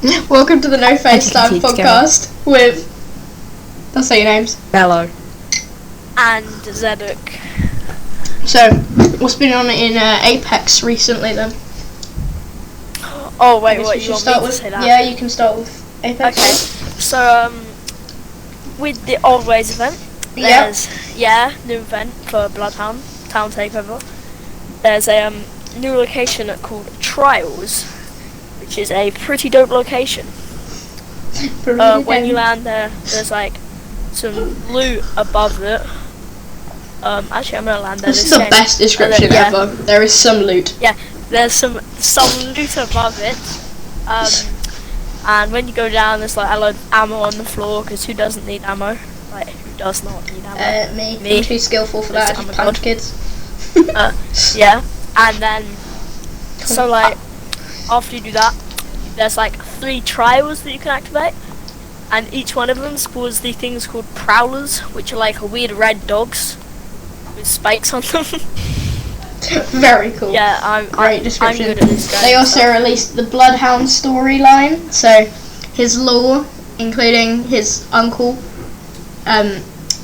Welcome to the NoFaceTime podcast with... Don't say your names. Hello. And Zedek. So, what's been on in Apex recently then? Oh wait, what, you want me to say that? Yeah, you can start with Apex. Okay, so with the Always event, there's new event for Bloodhound Town Takeover. There's a new location called Trials, which is a pretty dope location. When you land there, there's like some loot above it. Actually, I'm gonna land there. This is the best description ever. There is some loot. Yeah, there's some loot above it. And when you go down, there's like a lot of ammo on the floor. Because who doesn't need ammo? Like, who does not need ammo? Me. I'm too skillful for that. I just punch kids. Yeah, and then so like after you do that, there's like 3 trials that you can activate, and each one of them spawns the things called prowlers, which are like weird red dogs with spikes on them. Very cool. Yeah, great description. I'm good at this game. They also released the Bloodhound storyline, so his lore, including his uncle,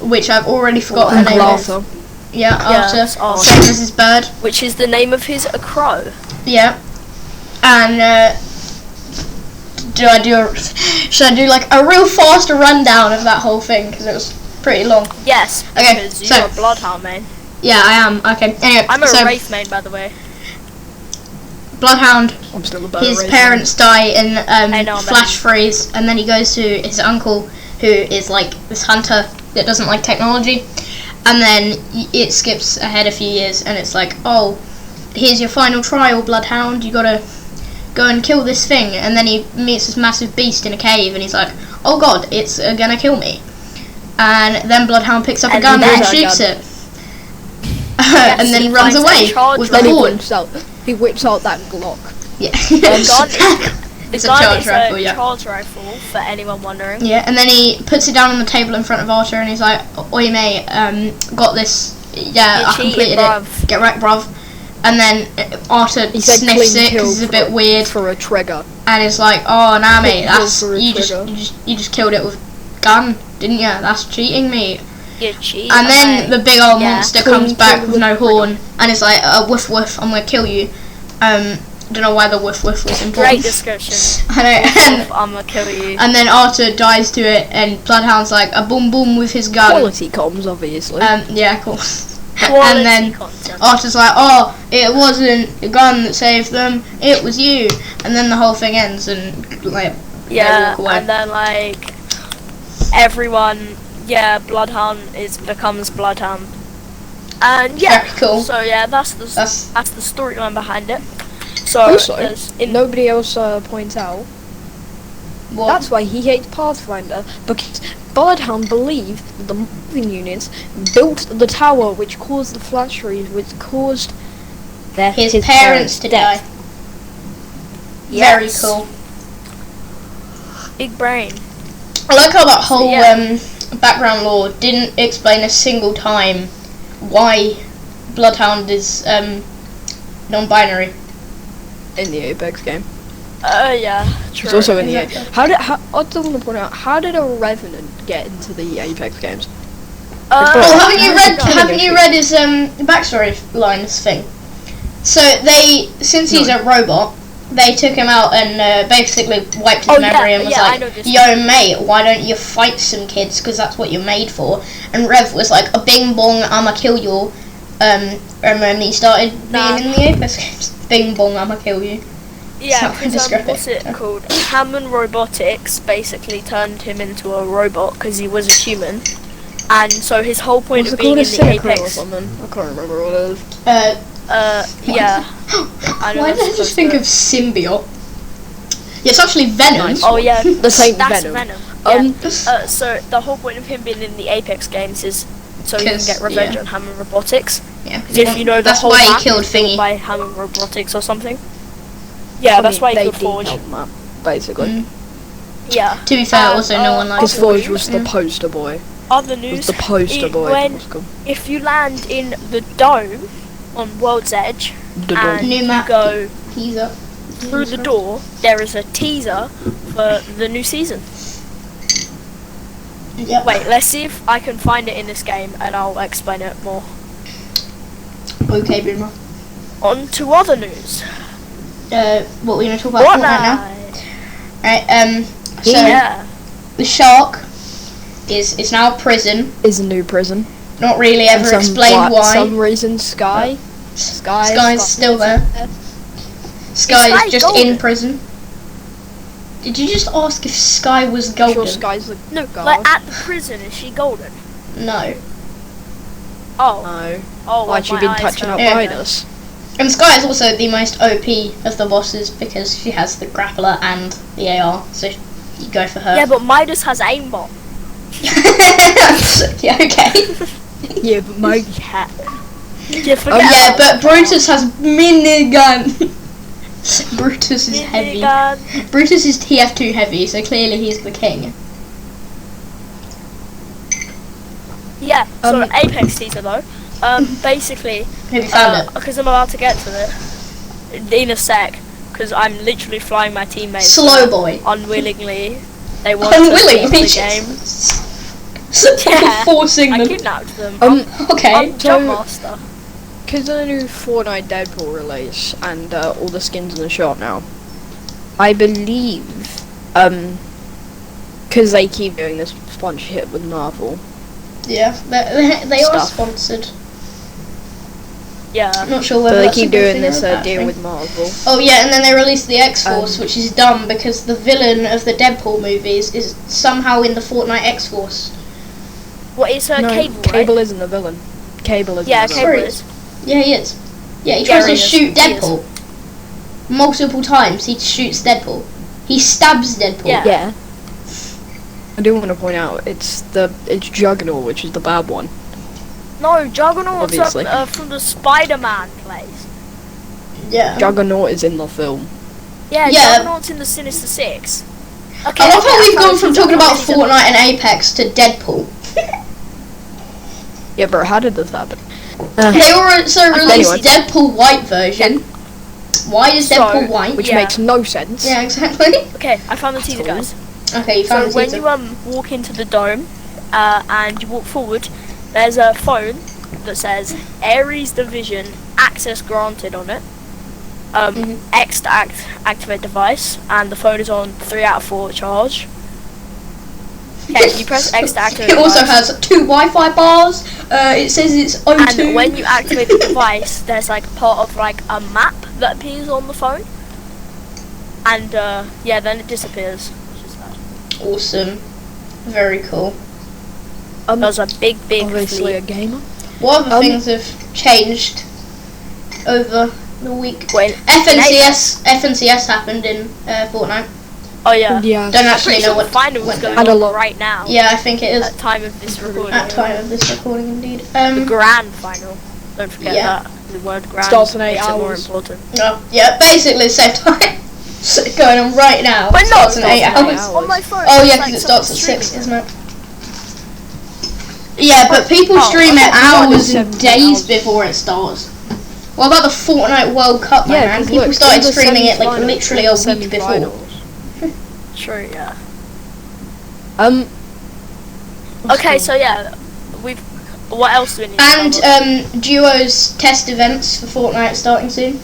which I've already forgotten the name of. Yeah, Arthur. Same as his bird. Which is the name of his crow. Yeah. And should I do like a real fast rundown of that whole thing, because it was pretty long? Yes. Okay. Because you're a Bloodhound main. Yeah, I am. Okay. Anyway, I'm a Wraith main, by the way. Bloodhound. I'm still a His parents die in flash freeze, and then he goes to his uncle, who is like this hunter that doesn't like technology. And then it skips ahead a few years, and it's like, oh, here's your final trial, Bloodhound. You gotta go and kill this thing. And then he meets this massive beast in a cave, and he's like, oh god, it's gonna kill me. And then Bloodhound picks up a gun and shoots it. And then he runs away with the horn. He whips out that Glock. Yeah. It's a charge rifle, yeah. Charge rifle, for anyone wondering. Yeah, and then he puts it down on the table in front of Arthur, and he's like, oi mate, got this. Yeah, I completed it. Get right, bruv. And then Arthur sniffs it because it's a bit weird. For a trigger. And it's like, oh, nah mate, that's you just killed it with gun, didn't you? That's cheating, mate. You're cheating. And then the big old monster comes back with no horn, and it's like, woof woof, I'm gonna kill you. Don't know why the woof woof was important. Great description. I know. Woof, I'm gonna kill you. And then Arthur dies to it, and Bloodhound's like a boom boom with his gun. Quality comms, obviously. Yeah, of course. And then Arthur's like, oh, it wasn't the gun that saved them, it was you. And then the whole thing ends, and like, they walk away. And then like everyone, Bloodhound becomes Bloodhound. And very cool. So yeah, that's the storyline behind it. So also, nobody else points out. What? That's why he hates Pathfinder, because Bloodhound believed that the moving units built the tower which caused the flash freeze, which caused his parents to die. Very cool. Big brain. I like how that whole background lore didn't explain a single time why Bloodhound is non-binary. In the Apex game. Yeah, true. It's also in the Apex. I still want to point out, how did a Revenant get into the Apex games? Haven't you read his backstory lines thing? So since he's a robot, they took him out and basically wiped his memory and was like, yo mate, why don't you fight some kids, because that's what you're made for. And Rev was like, a bing bong, I'ma kill you. And when he started being in the Apex games, bing bong, I'ma kill you. Yeah, because what's it called? Hammond Robotics basically turned him into a robot because he was a human, and so his whole point of being in the Apex. I can't remember what it is. Yeah. Why did I just think of symbiote? Yeah, it's actually Venom. Nice. Oh yeah, that's Venom. Yeah. So the whole point of him being in the Apex games is so he can get revenge on Hammond Robotics. Yeah. If you know that's why he killed Thingy by Hammond Robotics or something. Yeah, that's why he killed Forge. Basically. Yeah. To be fair, also no one likes because Forge was the poster boy. Other news. Was the poster boy. If you land in the dome on World's Edge, and New you map. go He's up. through the door, there is a teaser for the new season. Yep. Wait, let's see if I can find it in this game, and I'll explain it more. Okay, Boomer. On to other news. What we're gonna talk about Fortnite now? Right. So Yeah. the shark is now a prison. Is a new prison. Not really ever explained why. Some reason, Sky's still there. Sky is just golden? in prison. Did you just ask if Sky was golden? Sure, Sky's the No, god. like at the prison, is she golden? No. Oh. No. Oh, Why'd you my been eyes touching hurt. up Yeah. Midas? And Sky is also the most OP of the bosses because she has the grappler and the AR, so you go for her. Yeah, but Midas has aimbot. Yeah, okay. Yeah, but my Yeah. Yeah, Oh yeah, but Brutus has minigun. Brutus is heavy. Brutus is TF2 heavy, so clearly he's the king. Yeah, so Apex teaser though. Basically, Have you found it? because I'm about to get to it in a sec, because I'm literally flying my teammates. Slow boy. Unwillingly, they want to Unwilling, leave the game. Yeah, forcing I them. kidnapped them. Okay. I'm Jump Master. Because of the new Fortnite Deadpool release and all the skins in the shop now, I believe, because they keep doing this sponsorship with Marvel. Yeah, they are Stuff. sponsored. Yeah. I'm not sure So whether they that's a keep good doing thing or this a bad deal thing. with Marvel. Oh yeah, and then they released the X-Force, which is dumb because the villain of the Deadpool movies is somehow in the Fortnite X-Force. What is her No, Cable? Right? Cable isn't the villain. Cable is Yeah, the Cable villain. is. Yeah, he is. Yeah, he tries to he is. shoot He is. Deadpool. Multiple times he shoots Deadpool. He stabs Deadpool. Yeah. Yeah. I do want to point out it's Juggernaut, which is the bad one. No, Juggernaut's Obviously. from the Spider-Man place. Yeah. Juggernaut is in the film. Yeah, Yeah. Juggernaut's in the Sinister Six. Okay, I love how we've I gone from found talking about teaser. Fortnite and Apex to Deadpool. Yeah, bro, how did this happen? They also released Anyway. Deadpool White version. Why is So, Deadpool white? Which Yeah. makes no sense. Yeah, exactly. Okay, I found the teaser, Cool. guys. Okay, you So found the when teaser. you walk into the dome, and you walk forward, there's a phone that says Ares Division access granted on it. X to activate device, and the phone is on 3 out of 4 charge. Okay, you press X to activate It also device. has 2 Wi-Fi bars. It says it's O2. And when you activate the device, there's like part of like a map that appears on the phone. And yeah, then it disappears. Which is sad. Awesome. Very cool. That was a big Obviously a fleet. gamer. What other things have changed over the week? Wait, FNCS happened in Fortnite. oh yeah. Yeah. Don't I'm actually pretty know sure what the final's went going down. And a on lot. right now. Yeah, I think it is. At time of this recording. At time of this recording, indeed. The grand final. Don't forget Yeah. that. The word grand Starts in 8 makes it more hours. important. Oh, yeah, basically the same time. It's going on right now. But no, Starts in 8 hours. On my phone. Oh yeah, it's because it like starts at someone 6, streaming doesn't it? Yeah, but people Oh, stream it thought it was hours and 17 days hours. before it starts. What about the Fortnite World Cup, my Yeah, man? 'cause People look, started all the streaming it like semi-finals, literally a all the week before. semi-finals. True, yeah. Um. Okay, so yeah, what else do we need to And cover? Duo's test events for Fortnite starting soon.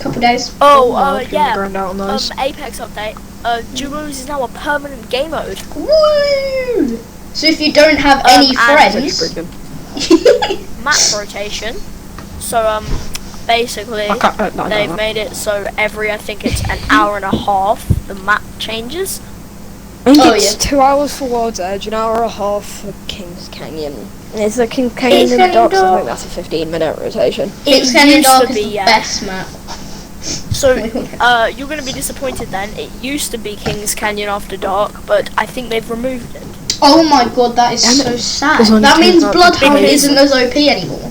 Couple days. Yeah. Burned out on those. Apex update. Duos is now a permanent game mode. Woo! So if you don't have any and- friends, Map rotation. So basically they've made it so I think it's an hour and a half the map changes. I think Oh, it's yeah. 2 hours for World's Edge, an hour and a half for King's Canyon. Is the King's Canyon King's in the Canyon docks? I Dock. think that's a 15-minute rotation. King's It Canyon used Dark to is be, the yeah. best map. So you're gonna be disappointed then. It used to be King's Canyon After Dark, but I think they've removed it. Oh my god, that is Damn it. so sad. There's only That two means maps. Bloodhound Because- isn't as OP anymore.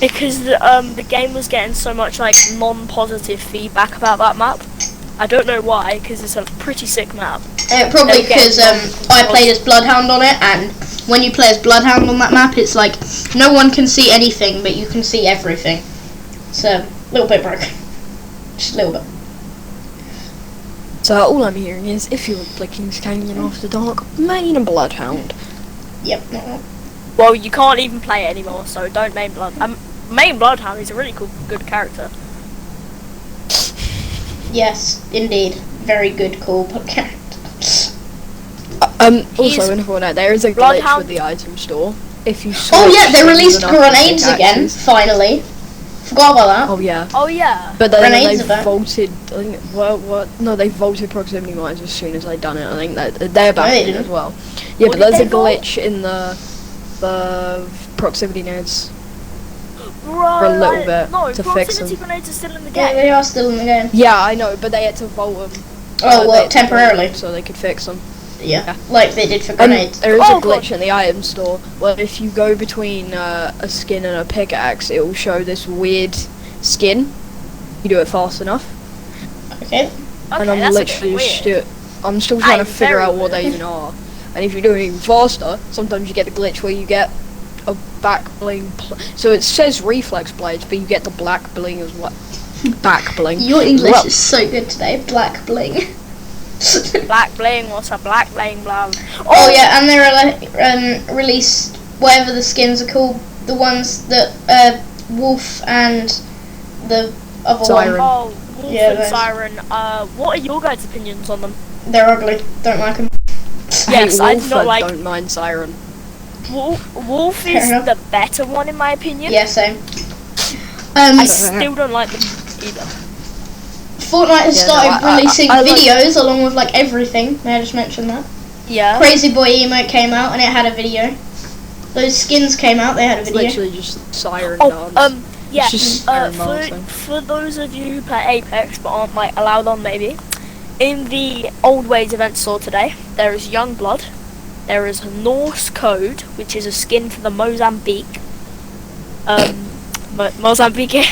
Because the game was getting so much like non-positive feedback about that map. I don't know why, because it's a pretty sick map. Probably Okay, because I played as Bloodhound on it, and when you play as Bloodhound on that map, it's like no one can see anything, but you can see everything. It's a little bit broken. Just a little bit. So all I'm hearing is, if you're Blicking's Canyon After Dark, main a Bloodhound. Yep. Well, you can't even play it anymore, so don't main main Bloodhound is a really good character. Yes, indeed. Very good, cool character. Also in Fortnite, there is a glitch with the item store. If you oh yeah, they released grenades again, finally. Forgot about that. Oh yeah. Oh yeah. But then they vaulted. I think, no, they vaulted proximity mines as soon as I'd done it. I think that they're back in as well. Yeah, but there's a glitch in the proximity nodes for a little bit to fix them. Proximity grenades are still in the game. Yeah, they are still in the game. Yeah, I know, but they had to vault them. Oh well, temporarily, so they could fix them. Yeah, like they did for grenades. There is a glitch in the item store where if you go between a skin and a pickaxe, it will show this weird skin. You do it fast enough. Okay. And I'm literally I'm still trying to figure out what they even are. And if you do it even faster, sometimes you get the glitch where you get a back bling. So it says reflex blades, but you get the black bling as well. Back bling. Your English is so good today. Black bling. Black bling, what's a black bling, blah? Oh yeah, and they're released whatever the skins are called, the ones that Wolf and the other Siren. one. Oh, Wolf and Siren. What are your guys' opinions on them? They're ugly. Don't like them. Yes, I do not like. Don't mind Siren. Wolf is the better one in my opinion. Yeah, same. I still don't like them either. Fortnite has started releasing videos along with like everything. May I just mention that? Yeah. Crazy Boy emote came out and it had a video. Those skins came out, they had a video. It's literally just Siren dance. Yeah. Just for those of you who play Apex but aren't like allowed on maybe, in the Old Ways event store today, there is Youngblood, there is Norse Code, which is a skin for the Mozambique. Mozambique.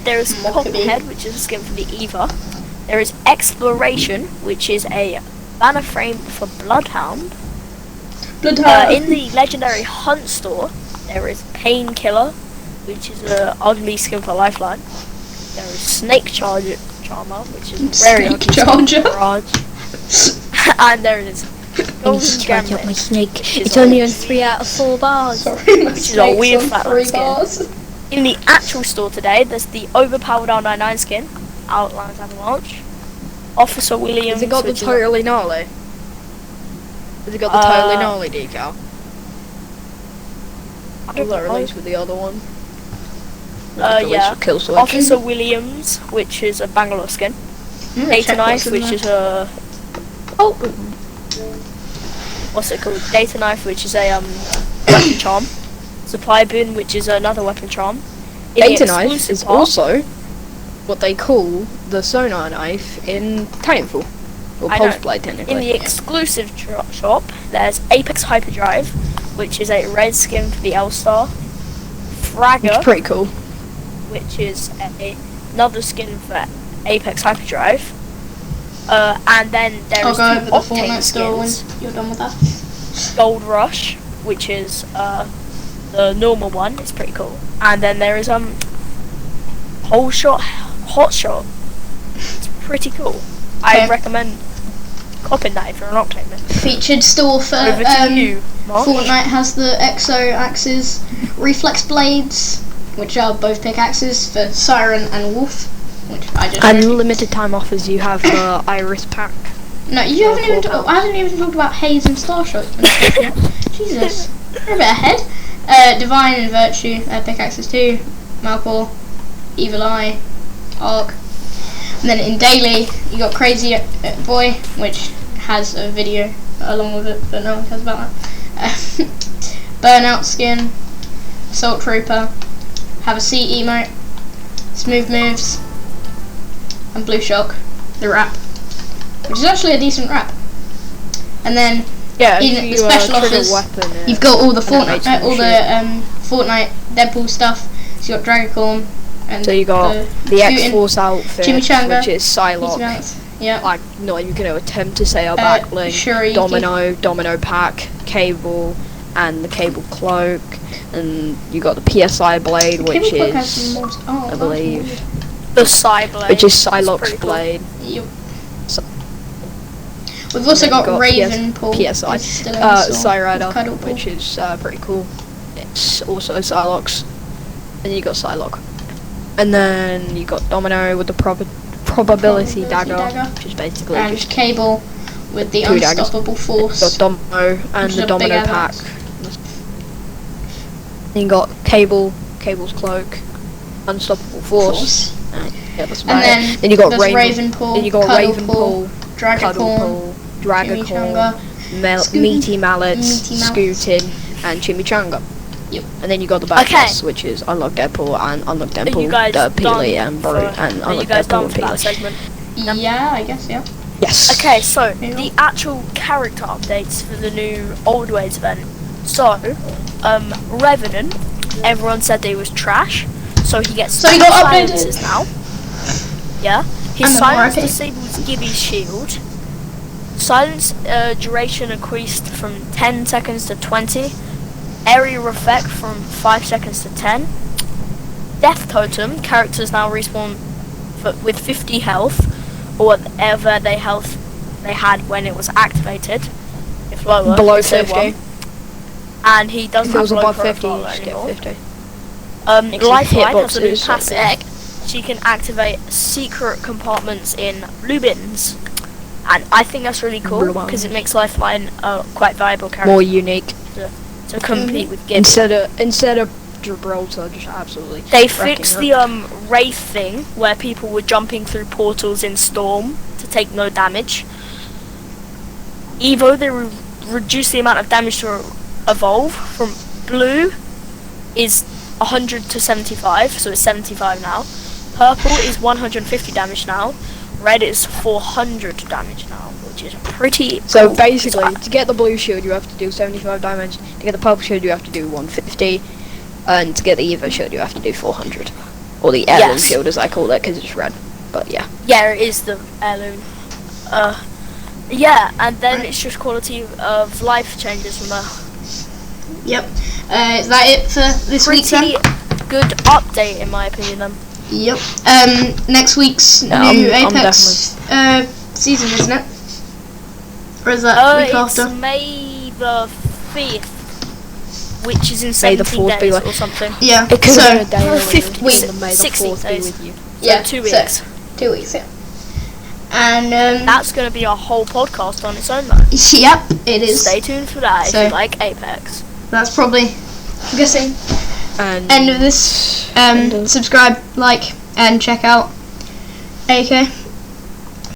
There is Copperhead, which is a skin for the Eva. There is Exploration, which is a banner frame for Bloodhound. In the Legendary Hunt store, there is Painkiller, which is a ugly skin for Lifeline. There is Snake Charmer, which is a very ugly skin for Raj. And there is Golden Gambit. My snake. It's only on 3 out of 4 bars. Sorry, my which is a weird flatline skin. bars. In the actual store today, there's the Overpowered R99 skin, Outlands Avalanche, Officer Williams. Has it got the Totally Gnarly? Has it got the Totally Gnarly decal? I don't know. Released with the other one. Yeah. Kill Selection. Officer Williams, which is a Bangalore skin. Data Knife, which is a... What's it called? Data Knife, which is a weapon charm. Supply Bin, which is another weapon charm. Data Knife is also what they call the sonar knife in Titanfall. Or Pulseblade, technically. In the exclusive shop, there's Apex Hyperdrive, which is a red skin for the L-Star. Fragger. Which is pretty cool. Which is another skin for Apex Hyperdrive. And then there is I'll go over the Octane Fortnite store when skins. you're done with that. Gold Rush, which is the normal one. It's pretty cool. And then there is Whole Shot, Hot Shot. It's pretty cool. I recommend copping that if you're an Octane man. Featured store for Over to you, Mark. Fortnite has the Exo Axes Reflex Blades, which are both pickaxes for Siren and Wolf, which I just and limited time offers you have the Iris pack. No, you haven't even I haven't even talked about Haze and Starshot and stuff yet. Jesus, you're a bit ahead. Divine and Virtue, pickaxes too. Malcor, Evil Eye, Arc. And then in Daily, you got Crazy Boy, which has a video along with it, but no one cares about that. Burnout skin, Assault Trooper, have a C emote, Smooth Moves, and Blue Shock, the wrap, which is actually a decent wrap. And then in the special offers, you've got all the Fortnite, Fortnite Deadpool stuff. So you got Dragacorn. And so you got the X-Force outfit, which is Psylocke. Yeah. I'm not even going to attempt to say our backlink. Domino pack, Cable, and the Cable cloak. And you got the PSI blade, which is, I believe, The Psyblade. which is Psylocke's blade. Yep. We've also got Ravenpool. PSI. Psyrider, which is pretty cool. It's also Psylocke's. And you got Psylocke. And then you got Domino with the probability dagger, which is basically and just Cable with the unstoppable force. You got Domino and the Domino pack. Then you got Cable's cloak, unstoppable force. Yeah, that's about it. Then you got Ravenpool. Then you got Ravenpool, Dragapult, Dragacorn, Meaty Mallets, Scootin, and Chimichanga. Yep. And then you got the back boss, which is Unlock Deadpool and Unlock Deadpool, the Peely and Brute, and Unlock Deadpool and Peely. Segment? Yeah, I guess, yeah. Yes. Okay, so the actual character updates for the new Old Ways event. So, Revenant, everyone said they was trash, so he gets he got updated silences now. Yeah. His silence disables Gibby's shield. Silence duration increased from 10 seconds to 20. Area effect from 5 seconds to 10. Death totem, characters now respawn with 50 health, or whatever they had when it was activated. If lower, below 50. And he doesn't have low above 50, profile anymore. 50. Lifeline has a new passive. She can activate secret compartments in blue bins. And I think that's really cool, because it makes Lifeline a quite viable character. More unique. To compete with Gibby. Instead of Gibraltar, just absolutely. They fixed the Wraith thing, where people were jumping through portals in Storm to take no damage. Evo, they reduced the amount of damage to evolve from blue is 100 to 75, so it's 75 now. Purple is 150 damage now. Red is 400 damage now, which is pretty So basically, to get the blue shield you have to do 75 damage, to get the purple shield you have to do 150, and to get the Evo shield you have to do 400. Or the heirloom shield as I call it, because it's red, but yeah. Yeah, it is the heirloom. Yeah, and then it's just quality of life changes from there. Yep. Is that it for this week then? Good update in my opinion then. Yep. Next week's new Apex season, isn't it? Or is that week after? It's May the 5th, which is in 17 days or something. Yeah. Because so 50 weeks. May the 4th be with you. Yeah. So 2 weeks. So 2 weeks. Yeah. And that's going to be a whole podcast on its own though. Yep, it is. Stay tuned for that if you like Apex. That's probably, I'm guessing, end of this. Subscribe, like, and check out AK.